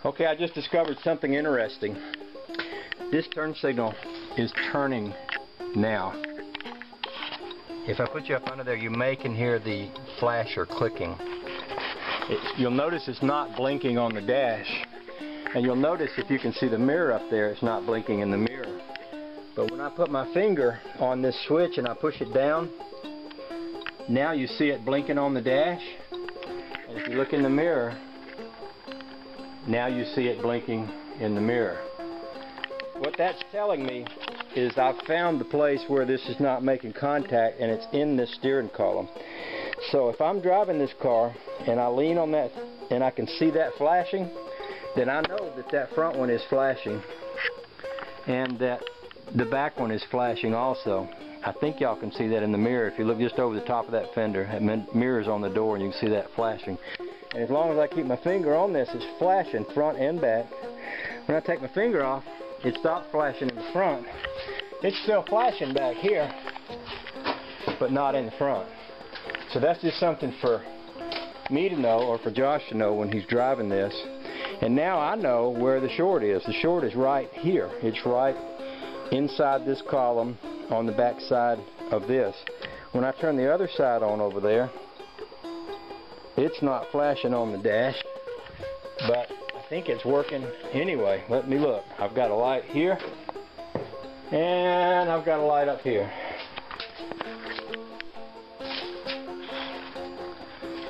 Okay, I just discovered something interesting. This turn signal is turning now. If I put you up under there, you may can hear the flasher clicking. You'll notice it's not blinking on the dash. And you'll notice if you can see the mirror up there, it's not blinking in the mirror. But when I put my finger on this switch and I push it down, now you see it blinking on the dash. And if you look in the mirror, now you see it blinking in the mirror. What that's telling me is I've found the place where this is not making contact, and it's in this steering column. So if I'm driving this car and I lean on that and I can see that flashing, then I know that that front one is flashing and that the back one is flashing also. I think y'all can see that in the mirror. If you look just over the top of that fender, that mirror's on the door and you can see that flashing. And as long as I keep my finger on this, it's flashing front and back. When I take my finger off, it stops flashing in the front. It's still flashing back here, but not in the front. So that's just something for me to know, or for Josh to know when he's driving this. And now I know where the short is. The short is right here. It's right inside this column on the back side of this. When I turn the other side on over there, it's not flashing on the dash, but I think it's working anyway. Let me look. I've got a light here, and I've got a light up here.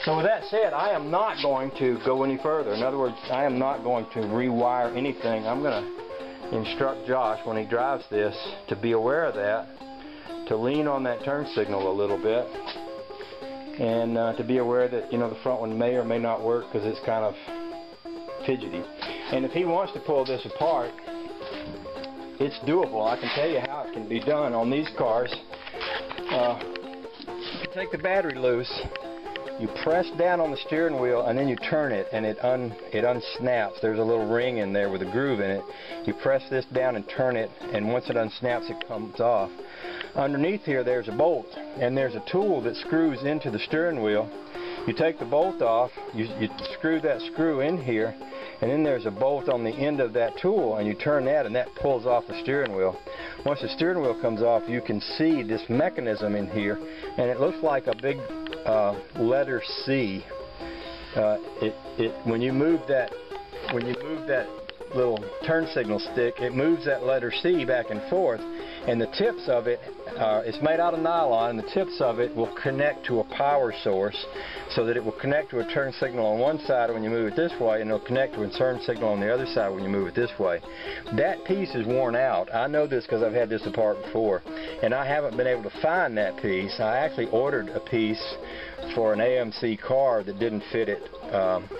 So with that said, I am not going to go any further. In other words, I am not going to rewire anything. I'm going to instruct Josh when he drives this to be aware of that, to lean on that turn signal a little bit, and to be aware that, you know, the front one may or may not work because it's kind of fidgety. And if he wants to pull this apart, it's doable. I can tell you how it can be done on these cars. You take the battery loose, you press down on the steering wheel, and then you turn it, and it unsnaps. There's a little ring in there with a groove in it. You press this down and turn it, and once it unsnaps, it comes off. Underneath here, there's a bolt, and there's a tool that screws into the steering wheel. You take the bolt off, you screw that screw in here, and then there's a bolt on the end of that tool, and you turn that, and that pulls off the steering wheel. Once the steering wheel comes off, you can see this mechanism in here, and it looks like a big letter C. When you move that little turn signal stick, it moves that letter C back and forth, and the tips of it, it's made out of nylon, and the tips of it will connect to a power source so that it will connect to a turn signal on one side when you move it this way, and it'll connect to a turn signal on the other side when you move it this way. That piece is worn out. I know this because I've had this apart before, and I haven't been able to find that piece. I actually ordered a piece for an AMC car that didn't fit it,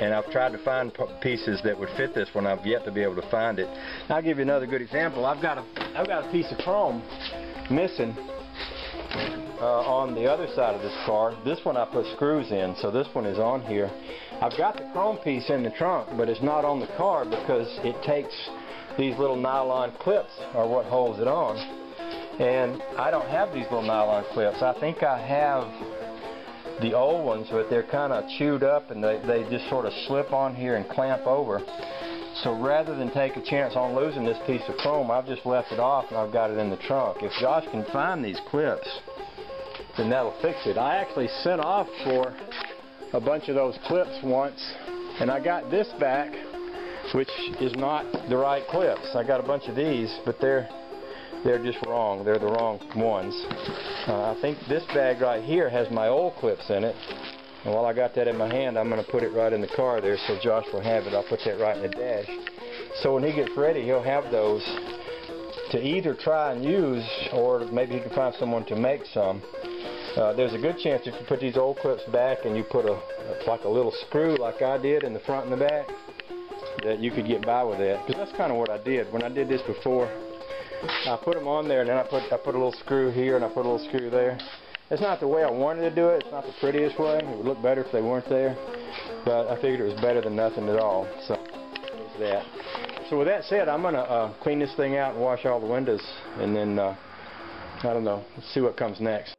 and I've tried to find pieces that would fit this one. I've yet to be able to find it. I'll give you another good example. I've got a piece of chrome missing on the other side of this car. This one I put screws in, so this one is on here. I've got the chrome piece in the trunk, but it's not on the car because it takes these little nylon clips are what holds it on, and I don't have these little nylon clips. I think I have the old ones, but they're kind of chewed up, and they just sort of slip on here and clamp over. So rather than take a chance on losing this piece of chrome, I've just left it off, and I've got it in the trunk. If Josh can find these clips, then that'll fix it. I actually sent off for a bunch of those clips once, and I got this back, which is not the right clips. I got a bunch of these, but they're just wrong. They're the wrong ones. I think this bag right here has my old clips in it. And while I got that in my hand, I'm going to put it right in the car there so Josh will have it. I'll put that right in the dash. So when he gets ready, he'll have those to either try and use, or maybe he can find someone to make some. There's a good chance if you put these old clips back and you put like a little screw like I did in the front and the back, that you could get by with that. Because that's kind of what I did. When I did this before, I put them on there, and then I put a little screw here and I put a little screw there. It's not the way I wanted to do it. It's not the prettiest way. It would look better if they weren't there. But I figured it was better than nothing at all. So there's that. So with that said, I'm going to clean this thing out and wash all the windows, and then, I don't know, let's see what comes next.